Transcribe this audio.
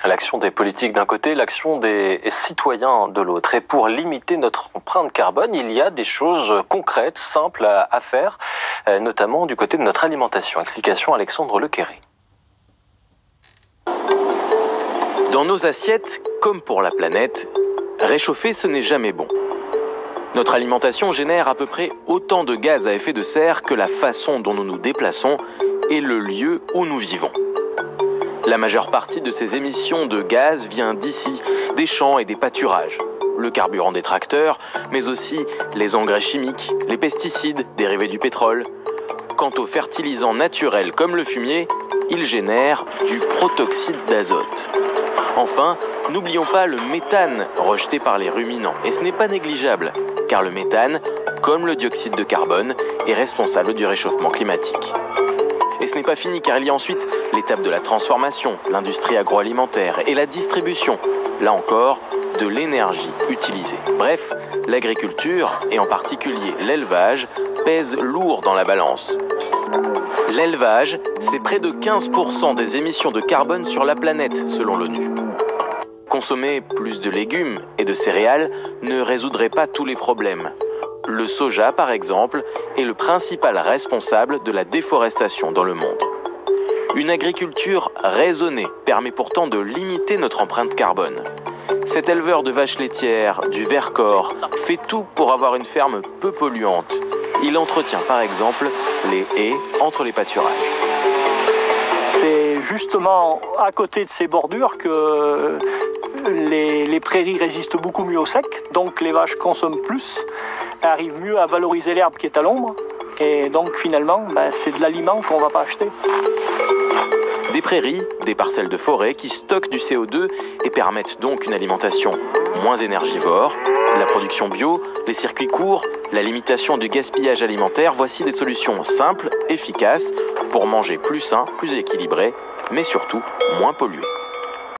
L'action des politiques d'un côté, l'action des citoyens de l'autre. Et pour limiter notre empreinte carbone, il y a des choses concrètes, simples à faire, notamment du côté de notre alimentation. Explication Alexandre Lequéré. Dans nos assiettes, comme pour la planète, réchauffer ce n'est jamais bon. Notre alimentation génère à peu près autant de gaz à effet de serre que la façon dont nous nous déplaçons et le lieu où nous vivons. La majeure partie de ces émissions de gaz vient d'ici, des champs et des pâturages. Le carburant des tracteurs, mais aussi les engrais chimiques, les pesticides dérivés du pétrole. Quant aux fertilisants naturels comme le fumier, ils génèrent du protoxyde d'azote. Enfin, n'oublions pas le méthane rejeté par les ruminants. Et ce n'est pas négligeable, car le méthane, comme le dioxyde de carbone, est responsable du réchauffement climatique. Et ce n'est pas fini, car il y a ensuite l'étape de la transformation, l'industrie agroalimentaire et la distribution, là encore, de l'énergie utilisée. Bref, l'agriculture, et en particulier l'élevage, pèse lourd dans la balance. L'élevage, c'est près de 15% des émissions de carbone sur la planète, selon l'ONU. Consommer plus de légumes et de céréales ne résoudrait pas tous les problèmes. Le soja, par exemple, est le principal responsable de la déforestation dans le monde. Une agriculture raisonnée permet pourtant de limiter notre empreinte carbone. Cet éleveur de vaches laitières, du Vercors, fait tout pour avoir une ferme peu polluante. Il entretient par exemple les haies entre les pâturages. C'est justement à côté de ces bordures que les prairies résistent beaucoup mieux au sec, donc les vaches consomment plus, arrivent mieux à valoriser l'herbe qui est à l'ombre, et donc finalement c'est de l'aliment qu'on ne va pas acheter. Des prairies, des parcelles de forêt qui stockent du CO2 et permettent donc une alimentation moins énergivore, la production bio, les circuits courts, la limitation du gaspillage alimentaire, voici des solutions simples, efficaces, pour manger plus sain, plus équilibré, mais surtout moins pollué.